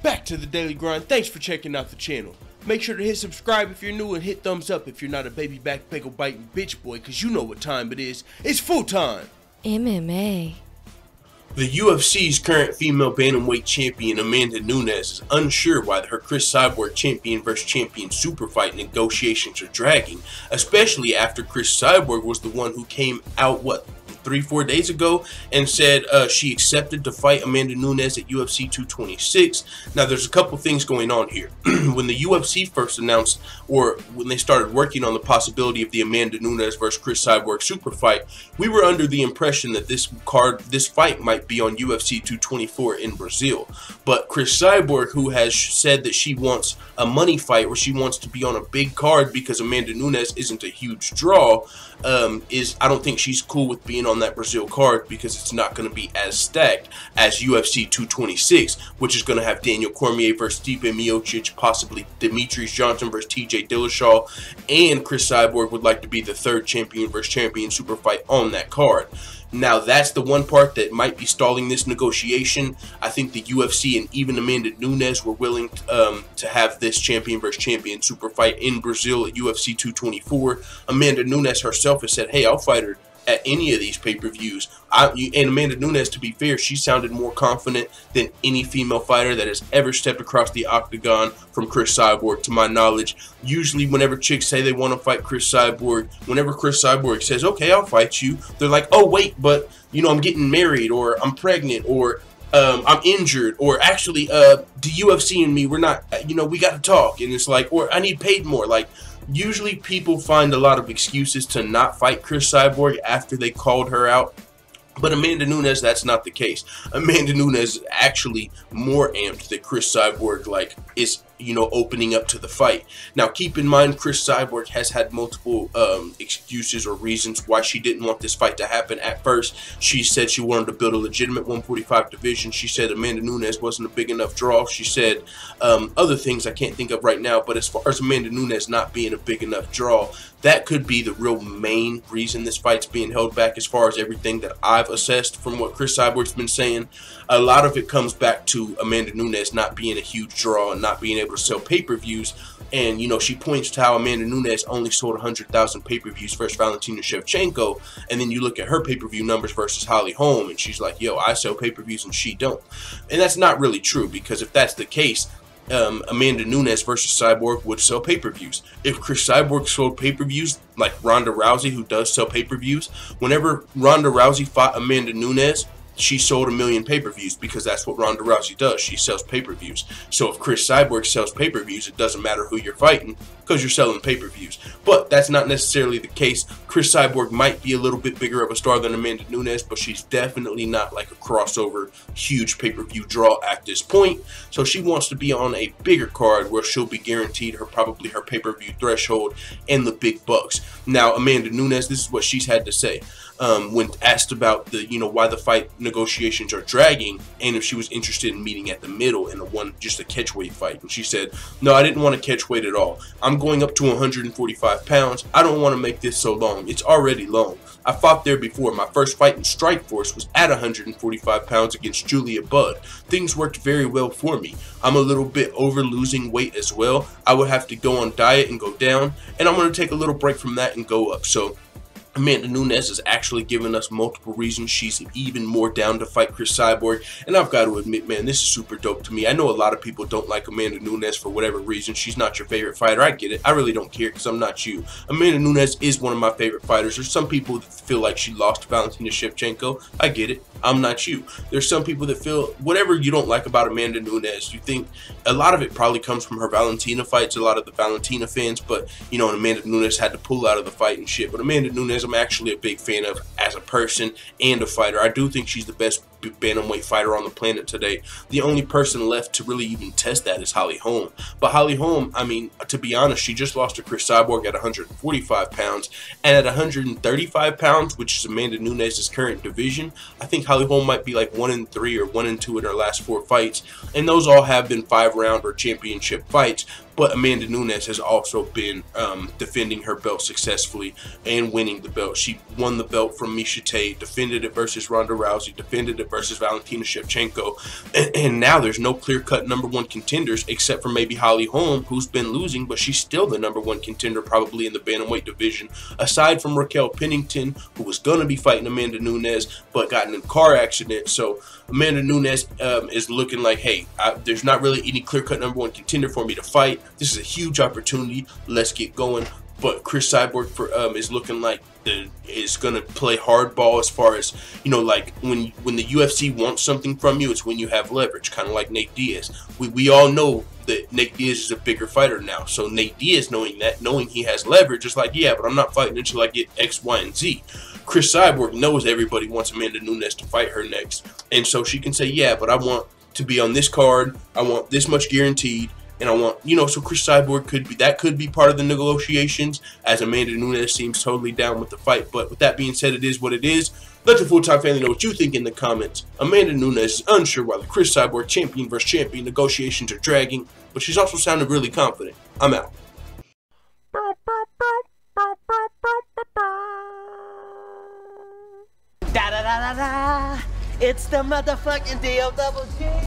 back to the Daily Grind. Thanks for checking out the channel. Make sure to hit subscribe if you're new and hit thumbs up if you're not a baby back bagel biting bitch boy, cause you know what time it is. It's full time. MMA. The UFC's current female bantamweight champion Amanda Nunes is unsure why her Cris Cyborg champion vs. champion super fight negotiations are dragging, especially after Cris Cyborg was the one who came out, 3-4 days ago and said she accepted to fight Amanda Nunes at UFC 226. Now there's a couple things going on here. When the UFC first announced, or when they started working on the possibility of the Amanda Nunes versus Cris Cyborg super fight, we were under the impression that this fight might be on UFC 224 in Brazil. But Cris Cyborg, who has said that she wants a money fight or she wants to be on a big card because Amanda Nunes isn't a huge draw, I don't think she's cool with being on that Brazil card because it's not going to be as stacked as UFC 226, which is going to have Daniel Cormier versus Stipe Miocic, possibly Demetrius Johnson versus TJ Dillashaw, and Cris Cyborg would like to be the third champion versus champion super fight on that card. Now that's the one part that might be stalling this negotiation. I think the UFC and even Amanda Nunes were willing to have this champion versus champion super fight in Brazil at UFC 224. Amanda Nunes herself has said, hey, I'll fight her at any of these pay-per-views. And Amanda Nunes, to be fair, she sounded more confident than any female fighter that has ever stepped across the octagon from Cris Cyborg, to my knowledge. Usually whenever chicks say they want to fight Cris Cyborg, whenever Cris Cyborg says, okay, I'll fight you, they're like, oh wait, but you know, I'm getting married, or I'm pregnant, or I'm injured, or actually the UFC and me, we're not, you know, we got to talk, and it's like, or I need paid more. Like, usually people find a lot of excuses to not fight Cris Cyborg after they called her out. But Amanda Nunes, that's not the case. Amanda Nunes is actually more amped that Cris Cyborg, like, is, you know, opening up to the fight. Now, keep in mind, Cris Cyborg has had multiple excuses or reasons why she didn't want this fight to happen. At first, she said she wanted to build a legitimate 145 division. She said Amanda Nunes wasn't a big enough draw. She said other things I can't think of right now. But as far as Amanda Nunes not being a big enough draw, that could be the real main reason this fight's being held back, as far as everything that I've assessed from what Cris Cyborg's been saying. A lot of it comes back to Amanda Nunes not being a huge draw and not being able to sell pay-per-views. And, you know, she points to how Amanda Nunes only sold 100,000 pay-per-views versus Valentina Shevchenko, and then you look at her pay-per-view numbers versus Holly Holm, and she's like, yo, I sell pay-per-views and she don't. And that's not really true, because if that's the case, Amanda Nunes versus Cyborg would sell pay-per-views. If Cris Cyborg sold pay-per-views like Ronda Rousey, who does sell pay-per-views, whenever Ronda Rousey fought Amanda Nunes, she sold 1 million pay-per-views, because that's what Ronda Rousey does. She sells pay-per-views. So if Cris Cyborg sells pay-per-views, it doesn't matter who you're fighting, because you're selling pay-per-views. But that's not necessarily the case. Cris Cyborg might be a little bit bigger of a star than Amanda Nunes, but she's definitely not like a crossover huge pay-per-view draw at this point. So she wants to be on a bigger card where she'll be guaranteed probably her pay-per-view threshold and the big bucks. Now, Amanda Nunes, this is what she's had to say. When asked about the, you know, why the fight negotiations are dragging, and if she was interested in meeting at the middle in just a catchweight fight, and she said, no, I didn't want to catch weight at all. I'm going up to 145 pounds. I don't want to make this so long. It's already long. I fought there before. My first fight in Strikeforce was at 145 pounds against Julia Budd. Things worked very well for me. I'm a little bit over losing weight as well. I would have to go on diet and go down, and I'm going to take a little break from that and go up. So Amanda Nunes has actually given us multiple reasons she's even more down to fight Cris Cyborg, and I've got to admit, man, this is super dope to me. I know a lot of people don't like Amanda Nunes for whatever reason. She's not your favorite fighter. I get it. I really don't care, because I'm not you. Amanda Nunes is one of my favorite fighters. There's some people that feel like she lost to Valentina Shevchenko. I get it. I'm not you. There's some people that feel whatever you don't like about Amanda Nunes, you think a lot of it probably comes from her Valentina fights, a lot of the Valentina fans, but, you know, Amanda Nunes had to pull out of the fight and shit. But Amanda Nunes, I'm actually a big fan of as a person and a fighter. I do think she's the best bantamweight fighter on the planet today. The only person left to really even test that is Holly Holm. But Holly Holm, I mean, to be honest, she just lost to Cris Cyborg at 145 pounds, and at 135 pounds, which is Amanda Nunes' current division, I think Holly Holm might be like 1-3 or 1-2 in her last 4 fights, and those all have been 5-round or championship fights. But Amanda Nunes has also been defending her belt successfully and winning the belt. She won the belt from Miesha Tate, defended it versus Ronda Rousey, defended it versus Valentina Shevchenko. And now there's no clear-cut #1 contenders except for maybe Holly Holm, who's been losing, but she's still the #1 contender probably in the bantamweight division, aside from Raquel Pennington, who was going to be fighting Amanda Nunes, but got in a car accident. So Amanda Nunes is looking like, hey, there's not really any clear-cut #1 contender for me to fight. This is a huge opportunity. Let's get going. But Cris Cyborg is looking like is going to play hardball as far as, you know, like when the UFC wants something from you, it's when you have leverage, kind of like Nate Diaz. We all know that Nate Diaz is a bigger fighter now. So Nate Diaz, knowing he has leverage, is like, yeah, but I'm not fighting until I get X, Y, and Z. Cris Cyborg knows everybody wants Amanda Nunes to fight her next. And so she can say, yeah, but I want to be on this card. I want this much guaranteed. And I want, you know, so Cris Cyborg could be part of the negotiations, as Amanda Nunes seems totally down with the fight. But with that being said, it is what it is. Let the full-time family know what you think in the comments. Amanda Nunes is unsure why the Cris Cyborg champion versus champion negotiations are dragging, but she's also sounded really confident. I'm out. Da da da da da. It's the motherfucking DOWG.